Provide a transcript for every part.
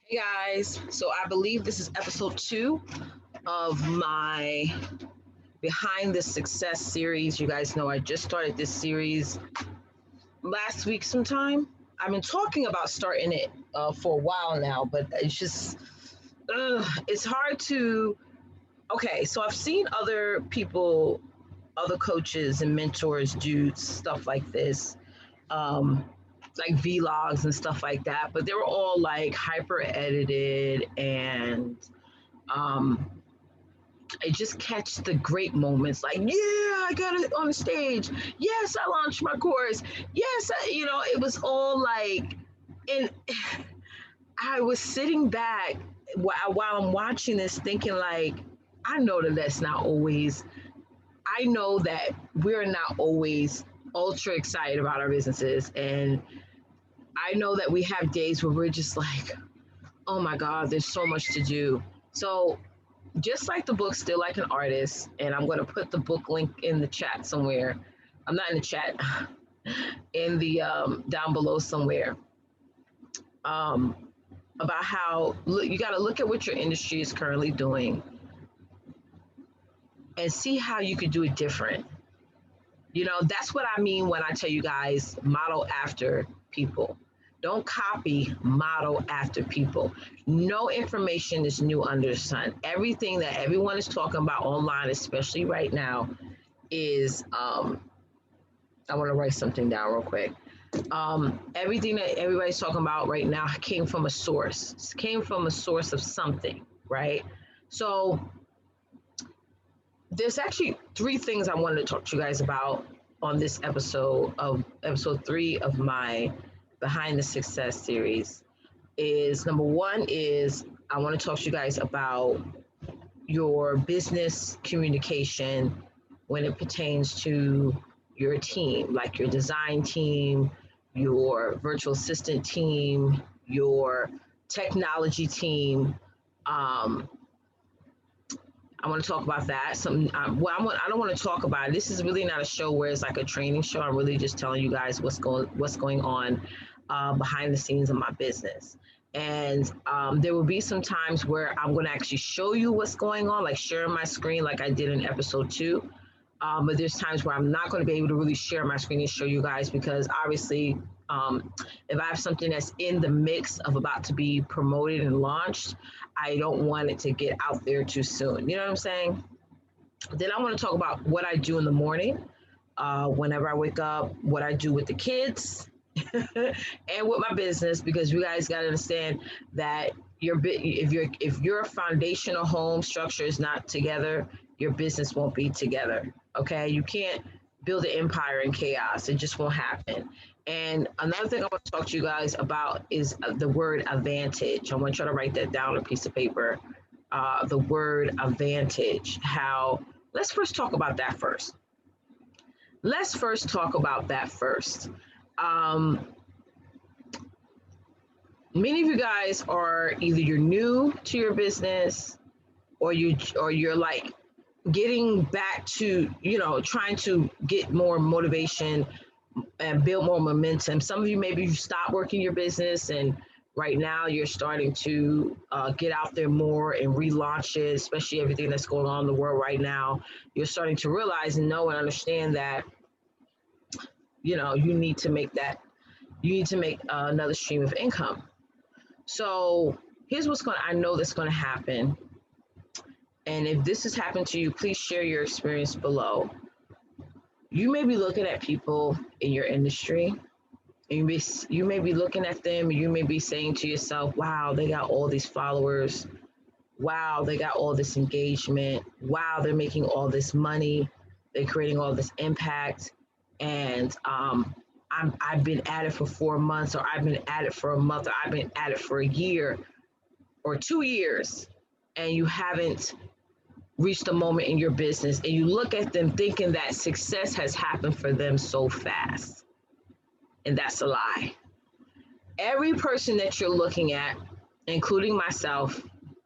Hey guys, so I believe this is episode 2 of my Behind the Success series. You guys know I just started this series last week sometime. I've been talking about starting it for a while now, but it's hard to. Okay, so I've seen other people, other coaches and mentors do stuff like this. Um, like vlogs and stuff like that, but they were all like hyper edited and um, I just catch the great moments like, yeah, I got it on the stage. Yes, I launched my course. Yes, it was all like, and I was sitting back while I'm watching this thinking like, I know that that's not always, I know that we're not always ultra excited about our businesses. And I know that we have days where we're just like, oh my God, there's so much to do. So just like the book, Still Like an Artist, and I'm going to put the book link in the chat somewhere. I'm not in the chat, in the down below somewhere. Um, about how you got to look at what your industry is currently doing and see how you could do it different. That's what I mean when I tell you guys model after people. Don't copy, model after people. No information is new under the sun. Everything that everyone is talking about online, especially right now, is I want to write something down real quick. Everything that everybody's talking about right now came from a source. Came from a source of something, right? So there's actually 3 things I wanted to talk to you guys about on this episode 3 of my Behind the Success series. Is number one is I want to talk to you guys about your business communication when it pertains to your team, like your design team, your virtual assistant team, your technology team. Um, I want to talk about that. I don't want to talk about it. This is really not a show where it's like a training show. I'm really just telling you guys what's going on behind the scenes of my business. And there will be some times where I'm going to actually show you what's going on, like sharing my screen, like I did in episode 2. But there's times where I'm not going to be able to really share my screen and show you guys because obviously, if I have something that's in the mix of about to be promoted and launched, I don't want it to get out there too soon. You know what I'm saying? Then I want to talk about what I do in the morning, whenever I wake up, what I do with the kids, and with my business, because you guys got to understand that if your foundational home structure is not together, your business won't be together. Okay, you can't build an empire in chaos; it just won't happen. And another thing I want to talk to you guys about is the word advantage. I want you to write that down on a piece of paper. The word advantage. How? Let's first talk about that first. Let's first talk about that first. Um, Many of you guys are either you're new to your business or you're like getting back to trying to get more motivation and build more momentum. Some of you maybe you stopped working your business and right now you're starting to get out there more and relaunch it, especially everything that's going on in the world right now. You're starting to realize and know and understand that you need to make another stream of income. So here's I know that's going to happen. And if this has happened to you, please share your experience below. You may be looking at people in your industry. You may be looking at them. You may be saying to yourself, wow, they got all these followers. Wow, they got all this engagement. Wow, they're making all this money. They're creating all this impact. And I've been at it for 4 months, or I've been at it for a month, or I've been at it for a year or 2 years, and you haven't reached a moment in your business, and you look at them thinking that success has happened for them so fast. And that's a lie. Every person that you're looking at, including myself,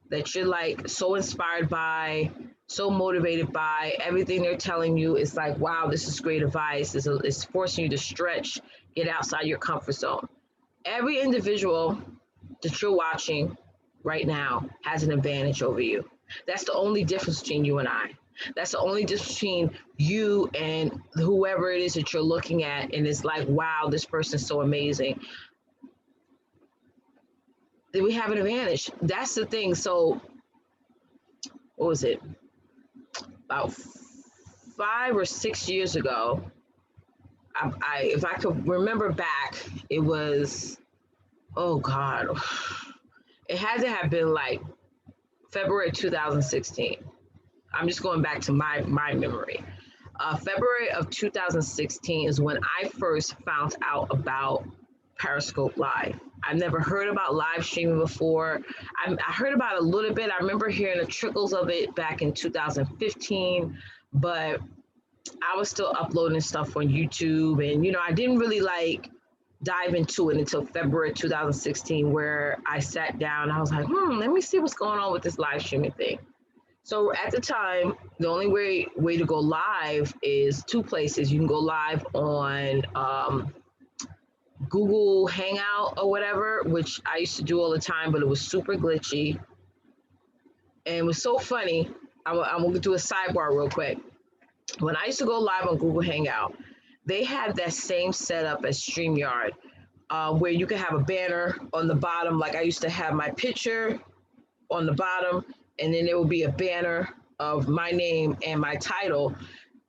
that you're like so inspired by, so motivated by, everything they're telling you is like, wow, this is great advice. It's forcing you to stretch, get outside your comfort zone. Every individual that you're watching right now has an advantage over you. That's the only difference between you and I. That's the only difference between you and whoever it is that you're looking at, and it's like, wow, this person's so amazing. Then we have an advantage. That's the thing. So, what was it? About 5 or 6 years ago, if I could remember back, it was, oh God, it had to have been like February 2016. I'm just going back to my memory. February of 2016 is when I first found out about Periscope Live. I've never heard about live streaming before. I heard about it a little bit. I remember hearing the trickles of it back in 2015, but I was still uploading stuff on YouTube, and I didn't really like dive into it until February 2016, where I sat down. I was like, let me see what's going on with this live streaming thing. So at the time, the only way to go live is two places. You can go live on Google Hangout or whatever, which I used to do all the time, but it was super glitchy. And it was so funny. I'm going to do a sidebar real quick. When I used to go live on Google Hangout, they had that same setup as StreamYard, where you can have a banner on the bottom. Like I used to have my picture on the bottom, and then there will be a banner of my name and my title.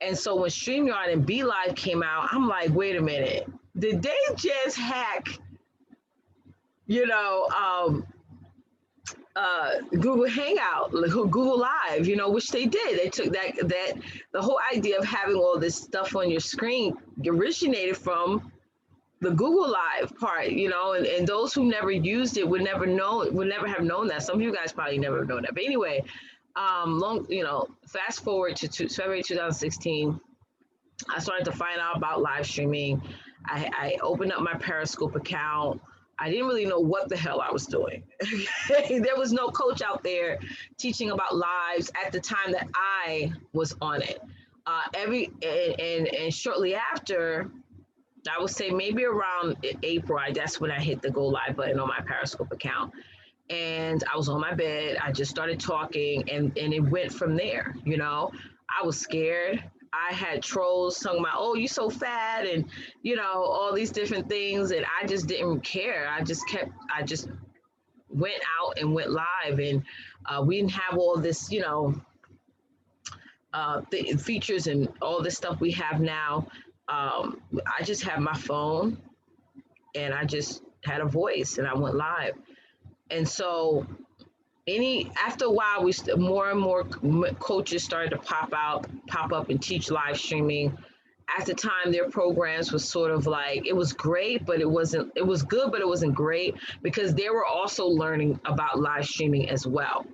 And so when StreamYard and BeLive came out, I'm like, wait a minute, did they just hack, Google Hangout, Google Live, which they did. They took that the whole idea of having all this stuff on your screen originated from the Google Live part, and those who never used it would never have known that. Some of you guys probably never known that. But anyway, fast forward to February 2016, I started to find out about live streaming. I opened up my Periscope account. I didn't really know what the hell I was doing. There was no coach out there teaching about lives at the time that I was on it. And shortly after, I would say maybe around April, that's when I hit the go live button on my Periscope account. And I was on my bed. I just started talking, and it went from there. I was scared. I had trolls talking about, oh, you so fat, and all these different things, and I just didn't care. I just went out and went live, and we didn't have all this, the features and all this stuff we have now. I just had my phone, and I just had a voice, and I went live. And so after a while, more and more coaches started to pop up and teach live streaming. At the time, their programs was sort of like, it was great, but it was good, but it wasn't great, because they were also learning about live streaming as well.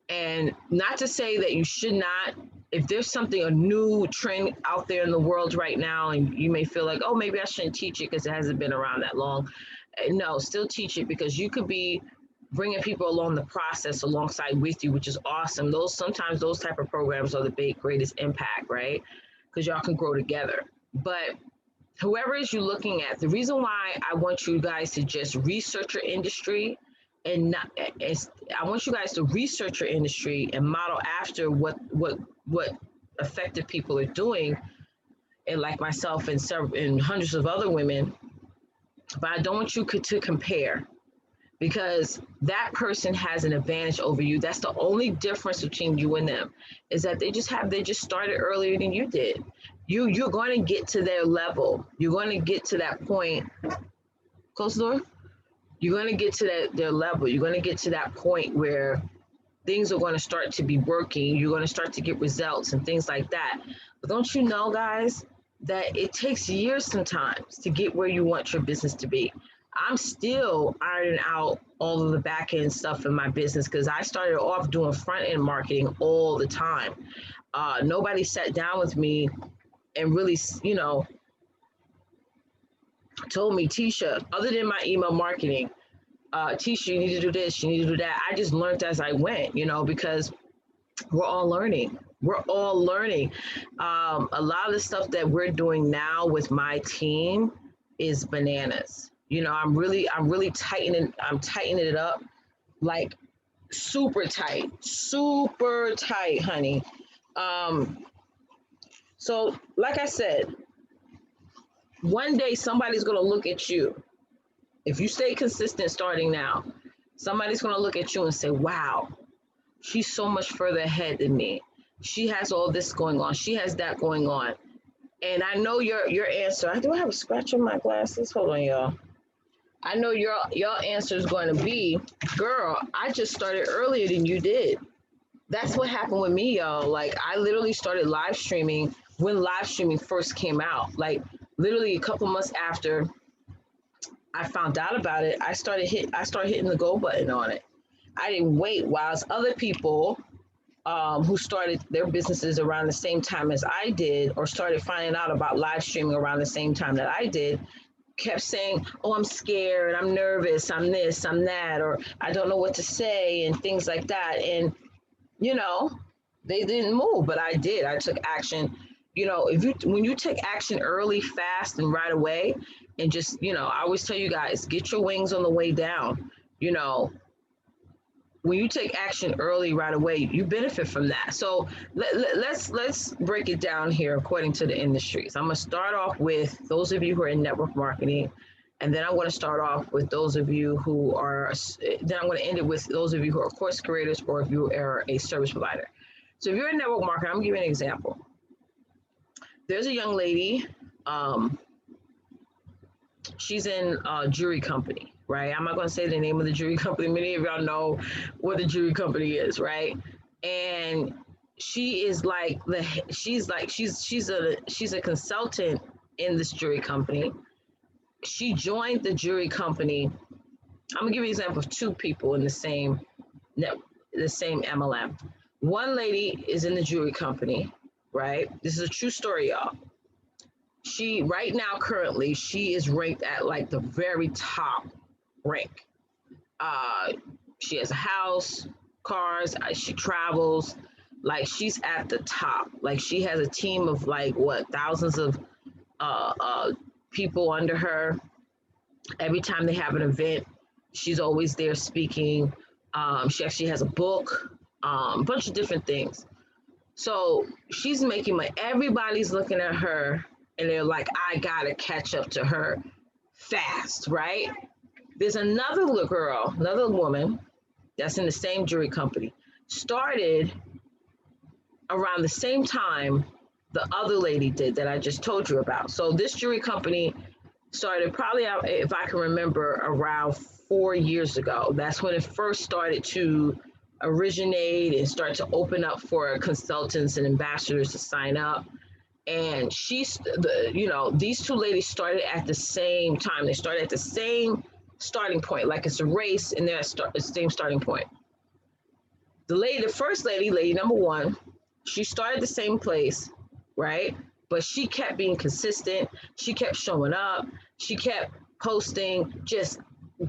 And not to say that you should not, if there's a new trend out there in the world right now, and you may feel like, oh, maybe I shouldn't teach it because it hasn't been around that long. No, still teach it, because you could be bringing people along the process alongside with you, which is awesome. Sometimes those type of programs are the greatest impact, right? Because y'all can grow together. But whoever is you looking at, the reason why I want you guys to just research your industry, and I want you guys to research your industry and model after what effective people are doing, and like myself and hundreds of other women. But I don't want you to compare, because that person has an advantage over you. That's the only difference between you and them, is that they just started earlier than you did. You're going to get to their level. You're going to get to that point. Close the door. You're going to get to their level. You're going to get to that point where things are going to start to be working. You're going to start to get results and things like that. But don't you know, guys, that it takes years sometimes to get where you want your business to be. I'm still ironing out all of the back end stuff in my business, because I started off doing front end marketing all the time. Nobody sat down with me and really, told me, Tisha, other than my email marketing, Tisha, you need to do this, you need to do that. I just learned as I went, because we're all learning. We're all learning. A lot of the stuff that we're doing now with my team is bananas. I'm really tightening it up. like super tight, honey. Um, so like I said, one day somebody's gonna look at you. If you stay consistent starting now, somebody's gonna look at you and say, wow, she's so much further ahead than me. She has all this going on. She has that going on. And I know your answer. Do I have a scratch on my glasses? Hold on, y'all. I know your answer is going to be, girl, I just started earlier than you did. That's what happened with me, y'all. Like, I literally started live streaming when live streaming first came out. Like, literally a couple months after I found out about it, I started hitting the go button on it. I didn't wait, whilst other people who started their businesses around the same time as I did, or started finding out about live streaming around the same time that I did, kept saying, oh, I'm scared, I'm nervous, I'm this, I'm that, or I don't know what to say, and things like that. And, you know, they didn't move, but I did. I took action. You know, when you take action early, fast, and right away, and just, I always tell you guys, get your wings on the way down. You know, when you take action early, right away, you benefit from that. So let's break it down here according to the industries. I'm gonna start off with those of you who are in network marketing, and then I want to start off with those of you who are. Then I'm going to end it with those of you who are course creators, or if you are a service provider. So if you're in network marketing, I'm gonna give you an example. There's a young lady. She's in a jewelry company, right? I'm not going to say the name of the jewelry company. Many of y'all know what the jewelry company is, right? And she is like she's a consultant in this jewelry company. She joined the jewelry company. I'm gonna give you an example of two people in the same MLM. One lady is in the jewelry company, right? This is a true story, y'all. She right now currently she is ranked at like the very top rank. uh she has a house, cars, she travels, like she's at the top. Like she has a team of like what, thousands of uh uh people under her. Every time they have an event, she's always there speaking. She actually has a book, a bunch of different things. So she's making money. Everybody's looking at her and they're like, I gotta catch up to her fast, right? There's another little girl, another woman that's in the same jewelry company, started around the same time the other lady did that I just told you about. So this jewelry company started probably, if I can remember, around 4 years ago. That's when it first started to originate and start to open up for consultants and ambassadors to sign up. And these two ladies started at the same time. They started at the same starting point, like it's a race, and they're at the same starting point. The first lady, lady number one, she started the same place, right? But she kept being consistent. She kept showing up. She kept posting, just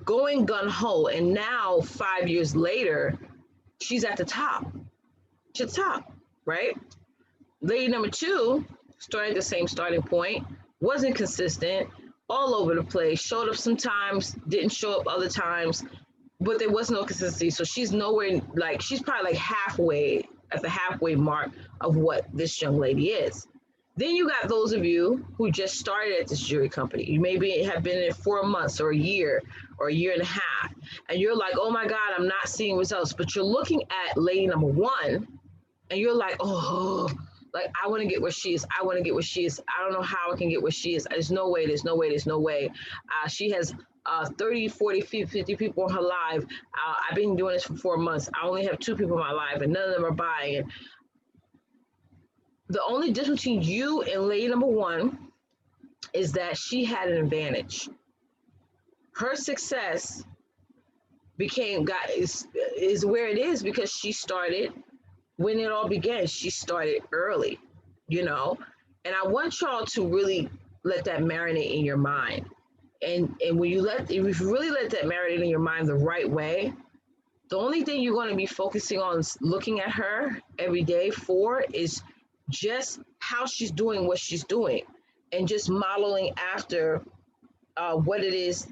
going gun ho. And now, 5 years later, she's at the top. She's at the top, right? Lady number two started the same starting point, wasn't consistent, all over the place, showed up sometimes, didn't show up other times, but there was no consistency. So she's nowhere, like she's probably like halfway, at the halfway mark of what this young lady is. Then you got those of you who just started at this jewelry company. You maybe have been in it 4 months or a year and a half. And you're like, oh my God, I'm not seeing results. But you're looking at lady number one and you're like, oh, like I want to get where she is. I want to get where she is. I don't know how I can get where she is. There's no way. She has 30, 40, 50 people in her live. I've been doing this for 4 months. I only have 2 people in my life and none of them are buying. The only difference between you and lady number one is that she had an advantage. Her success is where it is because she started when it all began. She started early, and I want y'all to really let that marinate in your mind. And when if you really let that marinate in your mind the right way, the only thing you're going to be focusing on looking at her every day for is just how she's doing what she's doing and just modeling after what it is,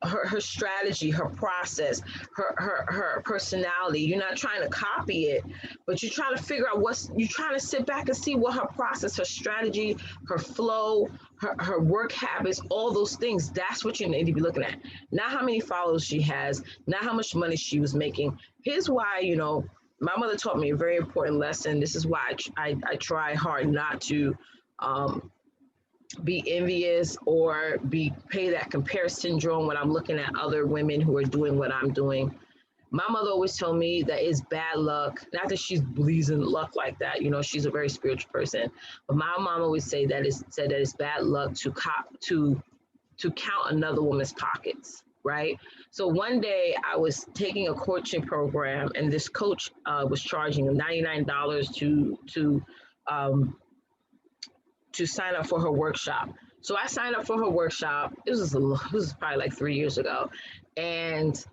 her strategy, her process, her personality. You're not trying to copy it, but you're trying to figure out you're trying to sit back and see what her process, her strategy, her flow, her work habits, all those things. That's what you need to be looking at. Not how many followers she has, not how much money she was making. Here's why, my mother taught me a very important lesson. This is why I try hard not to um, be envious or be pay that compare syndrome when I'm looking at other women who are doing what I'm doing. My mother always told me that it's bad luck. Not that she believes in luck like that. She's a very spiritual person. But my mom always said that it's bad luck to count another woman's pockets, right? So one day I was taking a coaching program, and this coach was charging $99 um, to sign up for her workshop. So I signed up for her workshop. This was probably like 3 years ago, and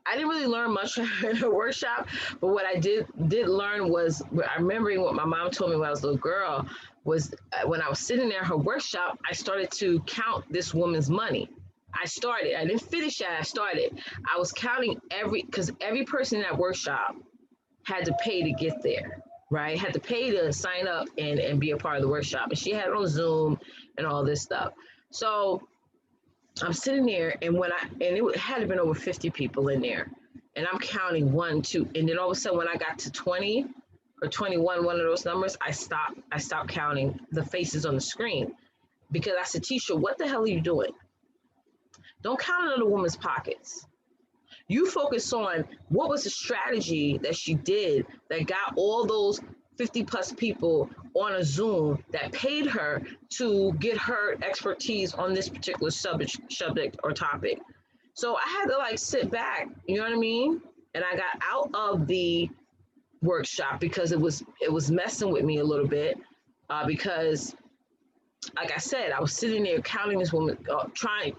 I didn't really learn much in her workshop. But what I did learn was, I'm remembering what my mom told me when I was a little girl, was when I was sitting there in her workshop, I started to count this woman's money. I didn't finish it. I started. I was counting because every person in that workshop had to pay to get there, right? Had to pay to sign up and be a part of the workshop. And she had it on Zoom and all this stuff. So I'm sitting there, and it had been over 50 people in there, and I'm counting 1, 2, and then all of a sudden when I got to 20 or 21, one of those numbers, I stopped counting the faces on the screen, because I said, Tisha, what the hell are you doing? Don't count another woman's pockets. You focus on what was the strategy that she did that got all those 50 plus people on a Zoom that paid her to get her expertise on this particular subject or topic. So I had to sit back, you know what I mean? And I got out of the workshop because it was messing with me a little bit, because like I said, I was sitting there counting this woman,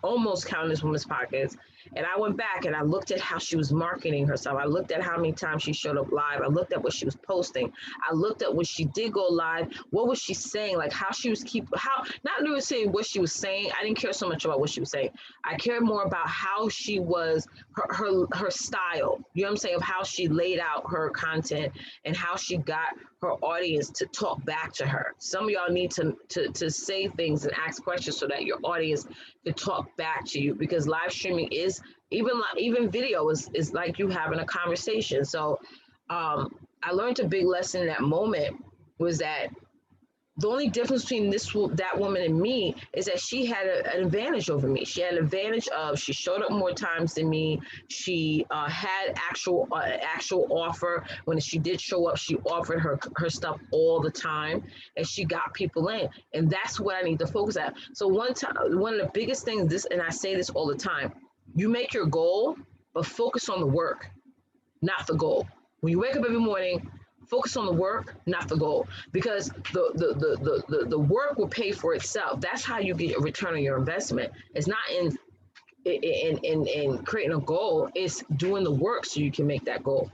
almost counting this woman's pockets. And I went back and I looked at how she was marketing herself. I looked at how many times she showed up live. I looked at what she was posting. I looked at when she did go live, what was she saying? Like how she was not really saying what she was saying. I didn't care so much about what she was saying. I cared more about how she was, her style, you know what I'm saying, of how she laid out her content and how she got her audience to talk back to her. Some of y'all need to say things and ask questions so that your audience can talk back to you, because live streaming is even video is like you having a conversation. So I learned a big lesson in that moment, was that the only difference between that woman and me is that she had an advantage over me. She had an advantage of, she showed up more times than me. She had actual offer. When she did show up, she offered her stuff all the time, and she got people in. And that's what I need to focus at. So one of the biggest things, and I say this all the time, you make your goal, but focus on the work, not the goal. When you wake up every morning, focus on the work, not the goal, because the work will pay for itself. That's how you get a return on your investment. It's not in creating a goal. It's doing the work so you can make that goal.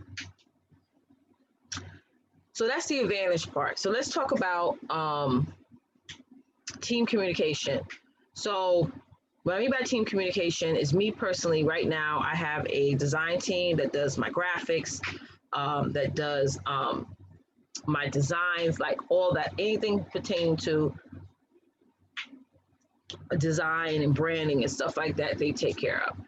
So that's the advantage part. So let's talk about team communication. So what I mean by team communication is, me personally, right now, I have a design team that does my graphics, that does my designs, like all that, anything pertaining to design and branding and stuff like that, they take care of.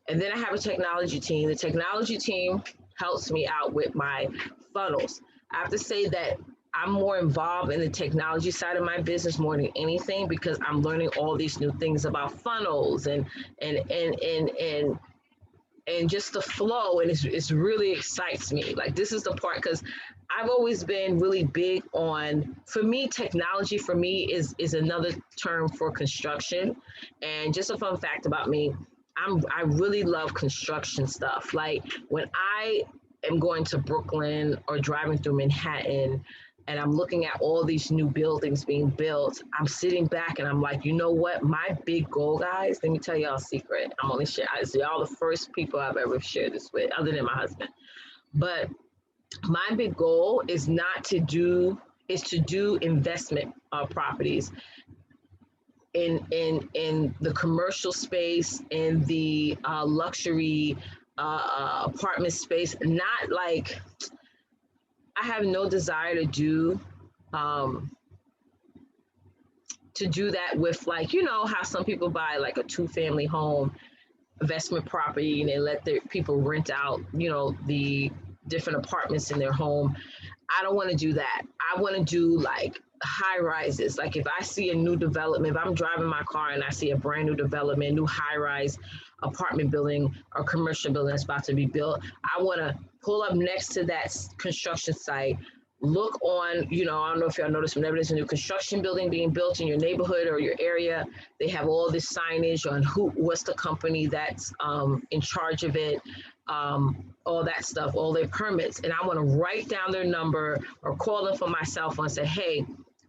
And then I have a technology team. The technology team helps me out with my funnels. I have to say that I'm more involved in the technology side of my business more than anything, because I'm learning all these new things about funnels and just the flow, and it's really excites me. Like, this is the part, because I've always been really big on, for me, technology for me is another term for construction. And just a fun fact about me, I really love construction stuff. Like, when I am going to Brooklyn or driving through Manhattan, and I'm looking at all these new buildings being built, I'm sitting back and I'm like, you know what? My big goal, guys, let me tell y'all a secret. I'm only y'all the first people I've ever shared this with, other than my husband. But my big goal is to do investment properties in the commercial space, in the luxury apartment space. Not like, I have no desire um, to do that with, like, you know how some people buy like a 2-family home investment property and they let their people rent out, you know, the different apartments in their home. I don't want to do that. I want to do like high rises. Like if I see a new development, if I'm driving my car and I see a brand new development, new high rise apartment building or commercial building that's about to be built, I want to pull up next to that construction site, look on, you know, I don't know if y'all noticed, whenever there's a new construction building being built in your neighborhood or your area, they have all this signage on what's the company that's in charge of it, all that stuff, all their permits. And I want to write down their number or call them from my cell phone and say, hey,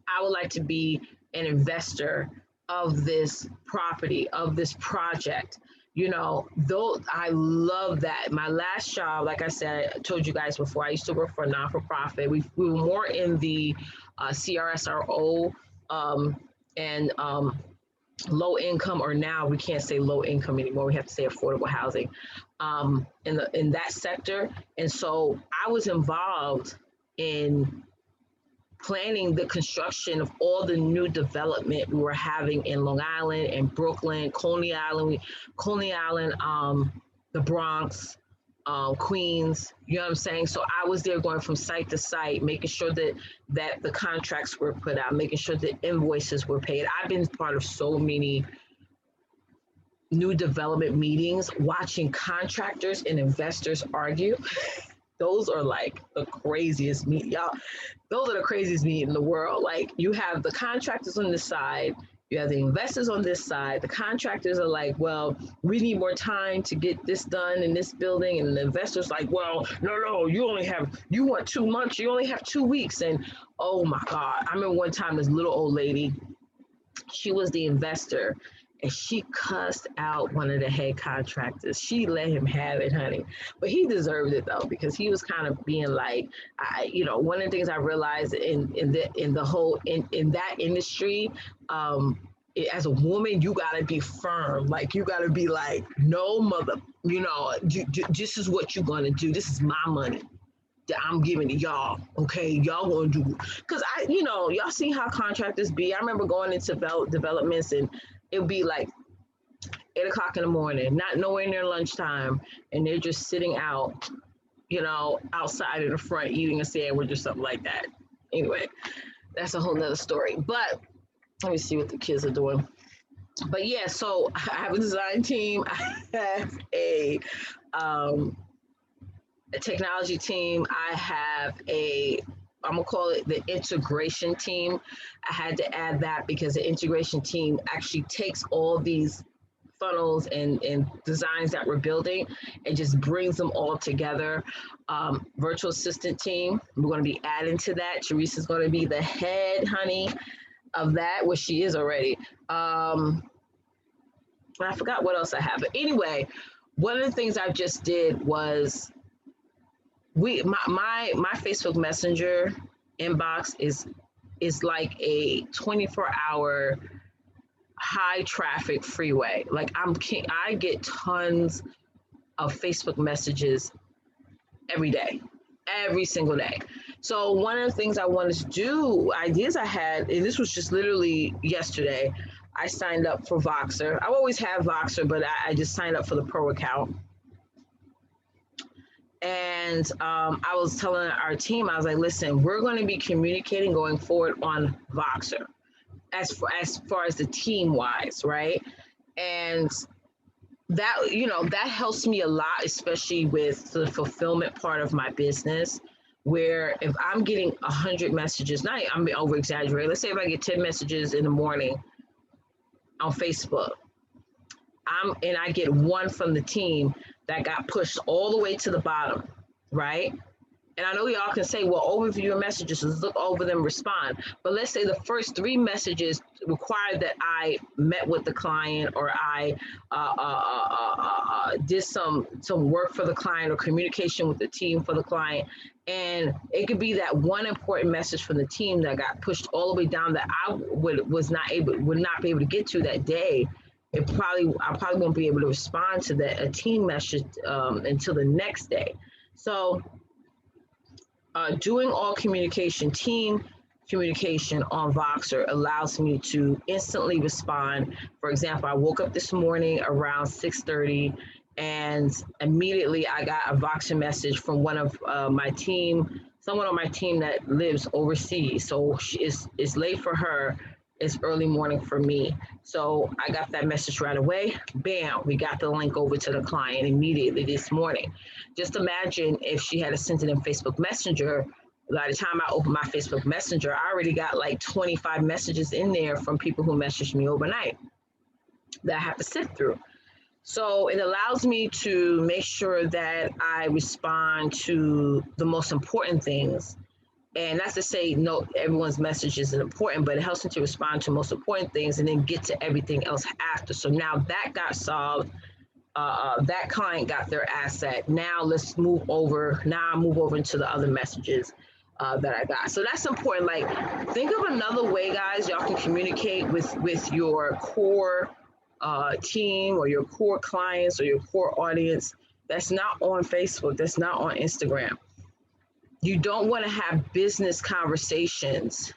I would like to be an investor of this property, of this project. You know, though I love that. My last job, like I said, I told you guys before, I used to work for a non-for-profit. We were more in the CRSRO and low income, or now we can't say low income anymore. We have to say affordable housing in that sector. And so I was involved in planning the construction of all the new development we were having in Long Island and Brooklyn, Coney Island, the Bronx, Queens, you know what I'm saying? So I was there going from site to site, making sure that the contracts were put out, making sure the invoices were paid. I've been part of so many new development meetings, watching contractors and investors argue. Those are like the craziest meet, y'all. Those are the craziest meet in the world. Like you have the contractors on this side, you have the investors on this side. The contractors are like, well, we need more time to get this done in this building. And the investors like, well, no, you want 2 months, you only have 2 weeks. And oh my God, I remember one time this little old lady, she was the investor, and she cussed out one of the head contractors. She let him have it, honey. But he deserved it though, because he was kind of being like, one of the things I realized in that industry, as a woman, you gotta be firm. Like you gotta be like, no mother, this is what you're gonna do. This is my money that I'm giving to y'all. Okay, y'all gonna do, because y'all see how contractors be. I remember going into developments and it would be like 8 o'clock in the morning, not nowhere near lunchtime, and they're just sitting out, outside in the front eating a sandwich or something like that. Anyway, that's a whole nother story. But let me see what the kids are doing. But yeah, so I have a design team. I have a technology team. I have I'm gonna call it the integration team. I had to add that because the integration team actually takes all these funnels and designs that we're building and just brings them all together. Virtual assistant team, we're going to be adding to that. Teresa's going to be the head, honey, of that, which she is already. I forgot what else I have. But anyway, one of the things I just did was my Facebook Messenger inbox is like a 24-hour high traffic freeway. Like I get tons of Facebook messages every day, every single day. So one of the things I wanted to do, ideas I had, and this was just literally yesterday, I signed up for Voxer. I always have Voxer, but I just signed up for the pro account. And I was telling our team, I was like, listen, we're going to be communicating going forward on Voxer as far as the team wise, right? And that, that helps me a lot, especially with the fulfillment part of my business, where if I'm getting 100 messages, I'm over exaggerating. Let's say if I get 10 messages in the morning on Facebook, and I get one from the team that got pushed all the way to the bottom, right? And I know y'all can say, well, overview your messages, look over them, respond. But let's say the first 3 messages required that I met with the client, or I did some work for the client, or communication with the team for the client. And it could be that one important message from the team that got pushed all the way down that I would not be able to get to that day. I probably won't be able to respond to that a team message until the next day. So doing all communication, team communication on Voxer allows me to instantly respond. For example, I woke up this morning around 6:30, and immediately I got a Voxer message from one of my team, someone on my team that lives overseas. So it's late for her. It's early morning for me. So I got that message right away. Bam, we got the link over to the client immediately this morning. Just imagine if she had sent it in Facebook Messenger. By the time I opened my Facebook Messenger, I already got like 25 messages in there from people who messaged me overnight that I have to sift through. So it allows me to make sure that I respond to the most important things. And that's to say, no, everyone's message isn't important, but it helps me to respond to most important things and then get to everything else after. So now that got solved. That client got their asset. Now let's move over. Now I move over into the other messages that I got. So that's important. Like, think of another way, guys, y'all can communicate with your core team, or your core clients, or your core audience that's not on Facebook, that's not on Instagram. You don't want to have business conversations,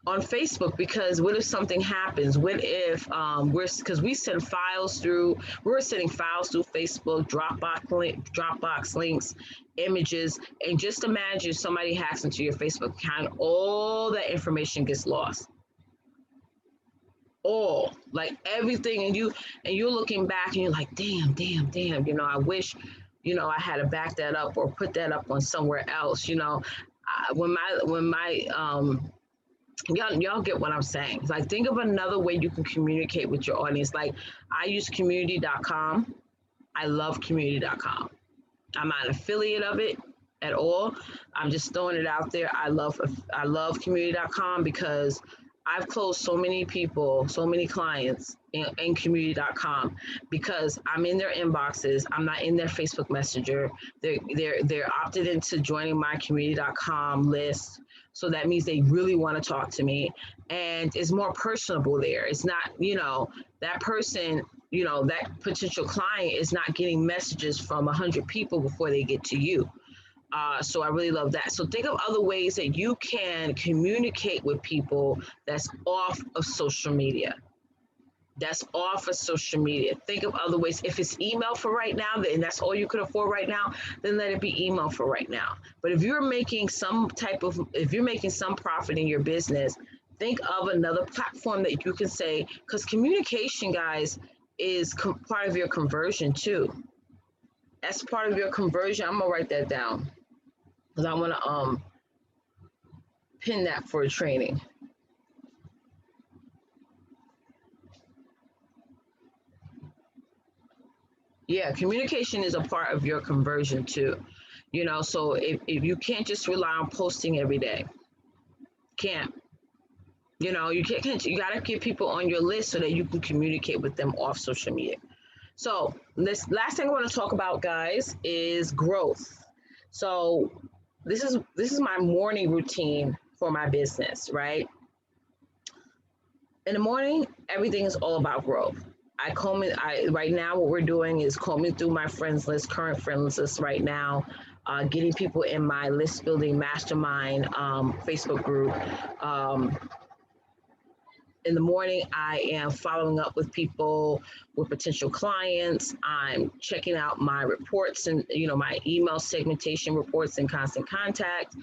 on Facebook, because what if something happens? What if because we send files through, we're sending files through Facebook, Dropbox links, images, and just imagine somebody hacks into your Facebook account, all that information gets lost. All, like everything, and you're looking back and you're like, damn, I wish, I had to back that up or put that up on somewhere else. When my y'all get what I'm saying. It's like, think of another way you can communicate with your audience. Like, I use community.com. I love community.com. I'm not an affiliate of it at all. I'm just throwing it out there. I love community.com because I've closed so many people, so many clients in community.com because I'm in their inboxes. I'm not in their Facebook Messenger. They're opted into joining my community.com list. So that means they really want to talk to me, and it's more personable there. It's not, that person, that potential client is not getting messages from 100 people before they get to you. So I really love that. So think of other ways that you can communicate with people that's off of social media. Think of other ways. If it's email for right now, and that's all you could afford right now, then let it be email for right now. But if you're making some profit in your business, think of another platform that you can say, because communication, guys, is part of your conversion too. That's part of your conversion. I'm gonna write that down because I want to pin that for a training. Yeah, communication is a part of your conversion too. So if you can't just rely on posting every day, can't. You got to get people on your list so that you can communicate with them off social media. So this last thing I want to talk about, guys, is growth. So this is my morning routine for my business, right? In the morning, everything is all about growth. Right now what we're doing is combing through my friends list, current friends list right now, getting people in my list building mastermind Facebook group. In the morning, I am following up with people, with potential clients. I'm checking out my reports and, my email segmentation reports and constant contact.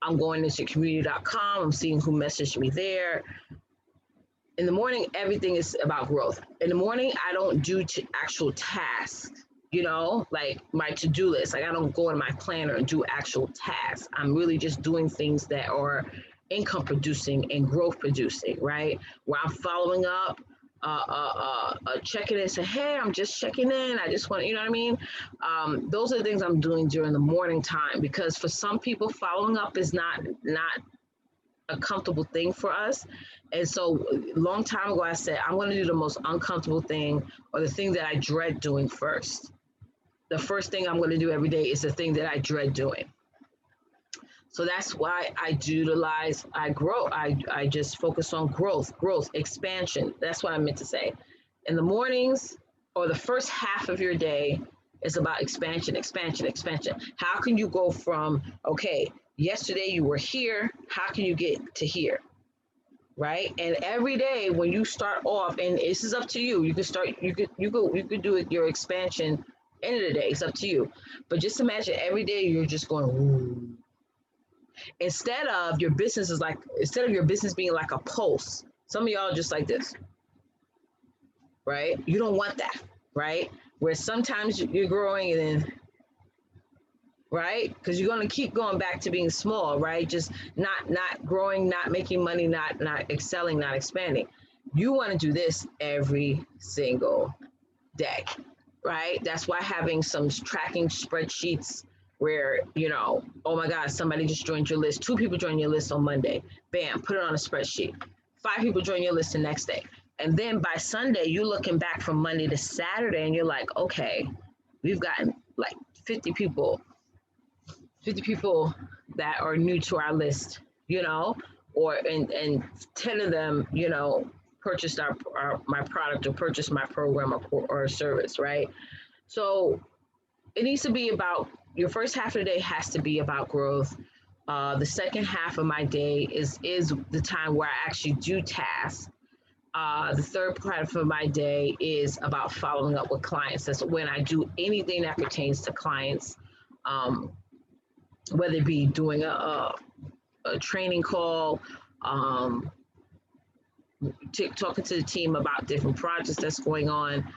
I'm going into community.com. I'm seeing who messaged me there. In the morning, everything is about growth. In the morning, I don't do actual tasks, like my to-do list. Like, I don't go in my planner and do actual tasks. I'm really just doing things that are income producing and growth producing, right? Where I'm following up check in and say, hey, I'm just checking in. I just want, you know what I mean? Those are the things I'm doing during the morning time, because for some people, following up is not a comfortable thing for us. And so a long time ago, I said, I'm going to do the most uncomfortable thing, or the thing that I dread doing first. The first thing I'm going to do every day is the thing that I dread doing. So that's why I grow. I just focus on growth, expansion. That's what I meant to say. In the mornings, or the first half of your day, is about expansion, expansion, expansion. How can you go from, okay, yesterday you were here, how can you get to here? Right? And every day when you start off, and this is up to you, you could do it, your expansion end of the day. It's up to you. But just imagine every day you're just going, ooh. Instead of your business being like a pulse, some of y'all are just like this, right? You don't want that, right? Where sometimes you're growing and then, right? Because you're going to keep going back to being small, right? Just not growing, not making money, not excelling, not expanding. You want to do this every single day, right? That's why having some tracking spreadsheets where, oh my God, somebody just joined your list. 2 people joined your list on Monday. Bam, put it on a spreadsheet. 5 people join your list the next day. And then by Sunday, you're looking back from Monday to Saturday and you're like, okay, we've gotten like 50 people that are new to our list, and 10 of them, purchased my product, or purchased my program or service, right? So it needs to be about, your first half of the day has to be about growth. The second half of my day is the time where I actually do tasks. The third part of my day is about following up with clients. That's when I do anything that pertains to clients, whether it be doing a training call, talking to the team about different projects that's going on,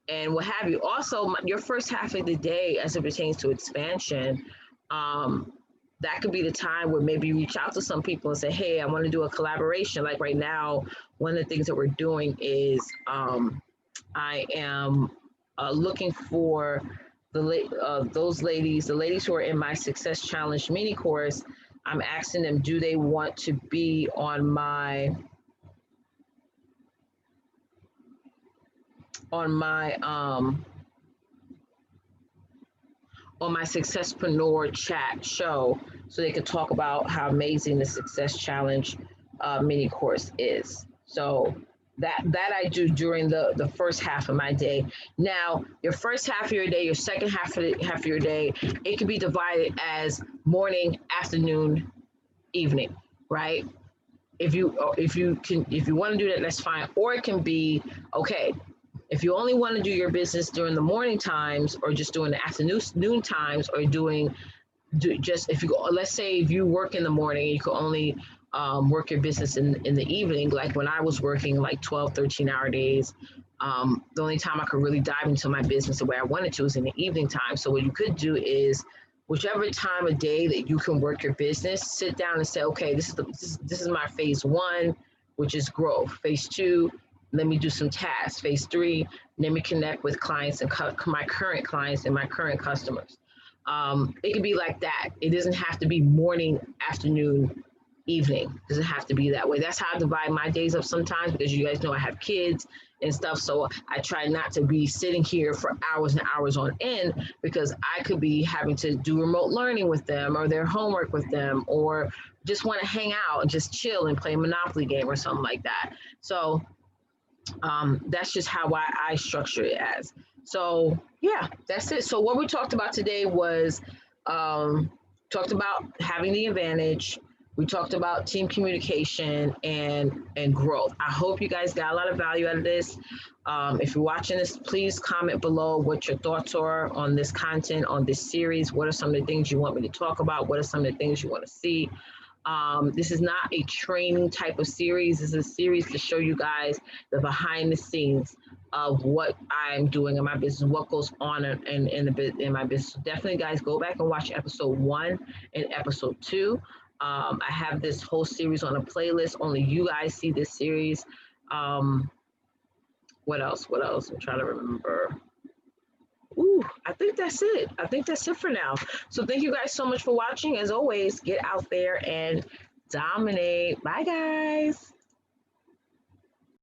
and what have you. Also, your first half of the day, as it pertains to expansion, that could be the time where maybe you reach out to some people and say, hey, I want to do a collaboration. Like right now, one of the things that we're doing is I am looking for those ladies, the ladies who are in my Success Challenge mini course. I'm asking them, do they want to be on my Successpreneur chat show, so they can talk about how amazing the Success Challenge mini course is. So that I do during the first half of my day. Now, your first half of your day, your second half of your day, it can be divided as morning, afternoon, evening, right? If you want to do that, that's fine. Or it can be, okay, if you only want to do your business during the morning times, or just doing the afternoon times, or let's say if you work in the morning, you can only work your business in the evening. Like when I was working like 12, 13-hour days, the only time I could really dive into my business the way I wanted to was in the evening time. So what you could do is, whichever time of day that you can work your business, sit down and say, okay, this is my phase 1, which is growth. Phase 2, let me do some tasks. Phase 3, let me connect with clients and my current clients and my current customers. It could be like that. It doesn't have to be morning, afternoon, evening. It doesn't have to be that way. That's how I divide my days up sometimes, because you guys know I have kids and stuff. So I try not to be sitting here for hours and hours on end, because I could be having to do remote learning with them, or their homework with them, or just want to hang out and just chill and play a Monopoly game or something like that. So that's just how I structure it as. So yeah, that's it. So what we talked about today was talked about having the advantage. We talked about team communication and growth. I hope you guys got a lot of value out of this. If you're watching this, please comment below what your thoughts are on this content, on this series. What are some of the things you want me to talk about? What are some of the things you want to see? This is not a training type of series. This is a series to show you guys the behind the scenes of what I'm doing in my business, what goes on in my business. Definitely, guys, go back and watch episode 1 and episode 2. I have this whole series on a playlist. Only you guys see this series. What else? What else? I'm trying to remember. Ooh, I think that's it. I think that's it for now. So thank you guys so much for watching. As always, get out there and dominate. Bye, guys.